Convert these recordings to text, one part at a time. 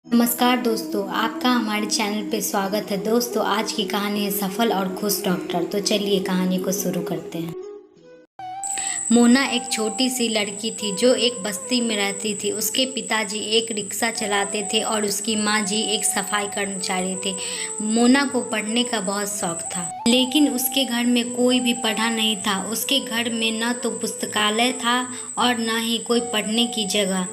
नमस्कार दोस्तों, आपका हमारे चैनल पे स्वागत है। दोस्तों, आज की कहानी है सफल और खुश डॉक्टर। तो चलिए कहानी को शुरू करते हैं। मोना एक छोटी सी लड़की थी जो एक बस्ती में रहती थी। उसके पिताजी एक रिक्शा चलाते थे और उसकी माँ जी एक सफाई कर्मचारी थे। मोना को पढ़ने का बहुत शौक था, लेकिन उसके घर में कोई भी पढ़ा नहीं था। उसके घर में न तो पुस्तकालय था और न ही कोई पढ़ने की जगह।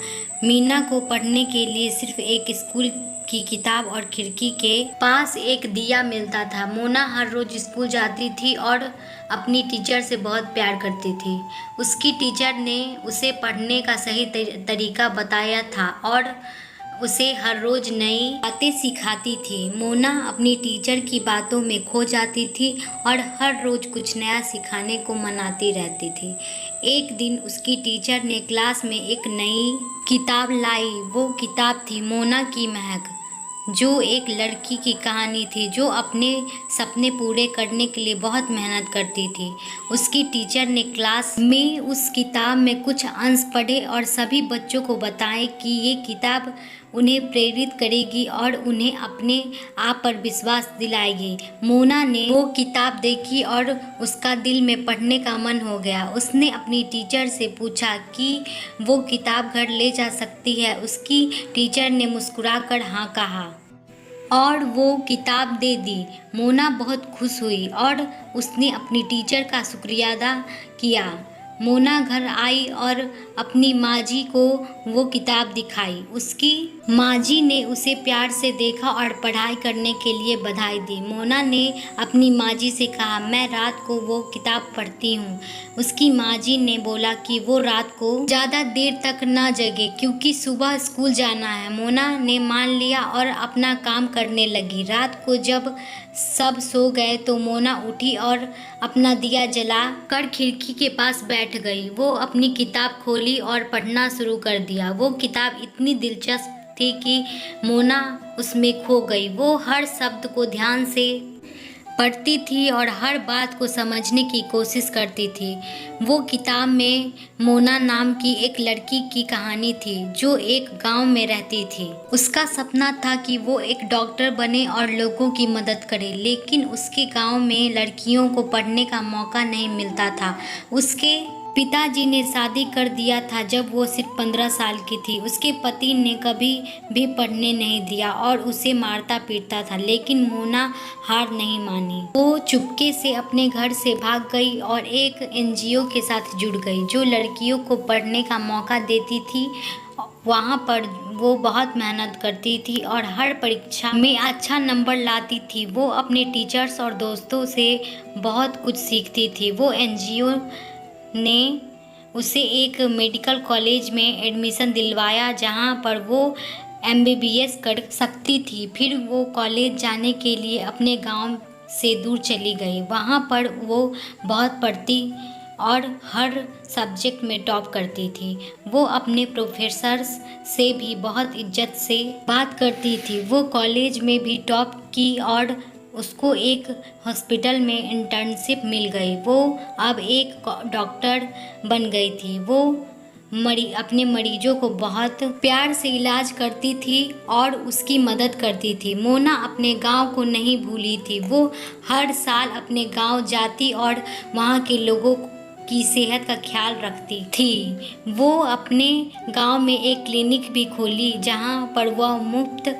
मीना को पढ़ने के लिए सिर्फ एक स्कूल की किताब और खिड़की के पास एक दिया मिलता था। मोना हर रोज स्कूल जाती थी और अपनी टीचर से बहुत प्यार करती थी। उसकी टीचर ने उसे पढ़ने का सही तरीका बताया था और उसे हर रोज नई बातें सिखाती थी। मोना अपनी टीचर की बातों में खो जाती थी और हर रोज कुछ नया सिखाने को मनाती रहती थी। एक दिन उसकी टीचर ने क्लास में एक नई किताब लाई। वो किताब थी मोना की महक, जो एक लड़की की कहानी थी जो अपने सपने पूरे करने के लिए बहुत मेहनत करती थी। उसकी टीचर ने क्लास में उस किताब में कुछ अंश पढ़े और सभी बच्चों को बताएं कि ये किताब उन्हें प्रेरित करेगी और उन्हें अपने आप पर विश्वास दिलाएगी। मोना ने वो किताब देखी और उसका दिल में पढ़ने का मन हो गया। उसने अपनी टीचर से पूछा कि वो किताब घर ले जा सकती है। उसकी टीचर ने मुस्कुराकर हाँ कहा और वो किताब दे दी। मोना बहुत खुश हुई और उसने अपनी टीचर का शुक्रिया अदा किया। मोना घर आई और अपनी माँ जी को वो किताब दिखाई। उसकी माँ जी ने उसे प्यार से देखा और पढ़ाई करने के लिए बधाई दी। मोना ने अपनी माँ जी से कहा, मैं रात को वो किताब पढ़ती हूँ। उसकी माँ जी ने बोला कि वो रात को ज़्यादा देर तक ना जगे क्योंकि सुबह स्कूल जाना है। मोना ने मान लिया और अपना काम करने लगी। रात को जब सब सो गए तो मोना उठी और अपना दिया जला कर खिड़की के पास बैठ गई। वो अपनी किताब खोली और पढ़ना शुरू कर दिया। वो किताब इतनी दिलचस्प थी कि मोना उसमें खो गई। वो हर शब्द को ध्यान से पढ़ती थी और हर बात को समझने की कोशिश करती थी। वो किताब में मोना नाम की एक लड़की की कहानी थी जो एक गांव में रहती थी। उसका सपना था कि वो एक डॉक्टर बने और लोगों की मदद करे, लेकिन उसके गांव में लड़कियों को पढ़ने का मौका नहीं मिलता था। उसके पिताजी ने शादी कर दिया था जब वो सिर्फ 15 साल की थी। उसके पति ने कभी भी पढ़ने नहीं दिया और उसे मारता पीटता था, लेकिन मोना हार नहीं मानी। वो चुपके से अपने घर से भाग गई और एक एनजीओ के साथ जुड़ गई जो लड़कियों को पढ़ने का मौका देती थी। वहाँ पर वो बहुत मेहनत करती थी और हर परीक्षा में अच्छा नंबर लाती थी। वो अपने टीचर्स और दोस्तों से बहुत कुछ सीखती थी। वो एनजीओ ने उसे एक मेडिकल कॉलेज में एडमिशन दिलवाया जहां पर वो एमबीबीएस कर सकती थी। फिर वो कॉलेज जाने के लिए अपने गांव से दूर चली गई। वहां पर वो बहुत पढ़ती और हर सब्जेक्ट में टॉप करती थी। वो अपने प्रोफेसर्स से भी बहुत इज्जत से बात करती थी। वो कॉलेज में भी टॉप की और उसको एक हॉस्पिटल में इंटर्नशिप मिल गई। वो अब एक डॉक्टर बन गई थी। वो अपने मरीजों को बहुत प्यार से इलाज करती थी और उसकी मदद करती थी। मोना अपने गांव को नहीं भूली थी। वो हर साल अपने गांव जाती और वहाँ के लोगों की सेहत का ख्याल रखती थी। वो अपने गांव में एक क्लिनिक भी खोली जहाँ पर वह मुफ्त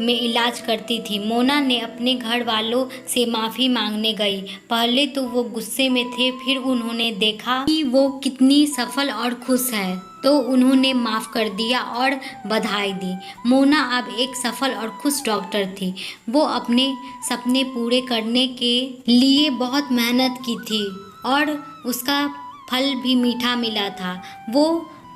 में इलाज करती थी। मोना ने अपने घर वालों से माफ़ी मांगने गई। पहले तो वो गुस्से में थे, फिर उन्होंने देखा कि वो कितनी सफल और खुश है तो उन्होंने माफ़ कर दिया और बधाई दी। मोना अब एक सफल और खुश डॉक्टर थी। वो अपने सपने पूरे करने के लिए बहुत मेहनत की थी और उसका फल भी मीठा मिला था। वो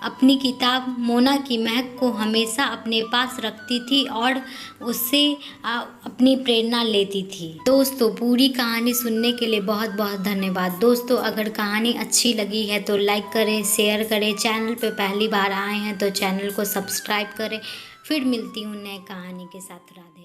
अपनी किताब मोना की महक को हमेशा अपने पास रखती थी और उससे अपनी प्रेरणा लेती थी। दोस्तों, पूरी कहानी सुनने के लिए बहुत बहुत धन्यवाद। दोस्तों, अगर कहानी अच्छी लगी है तो लाइक करें, शेयर करें। चैनल पे पहली बार आए हैं तो चैनल को सब्सक्राइब करें। फिर मिलती हूँ नए कहानी के साथ। राधे।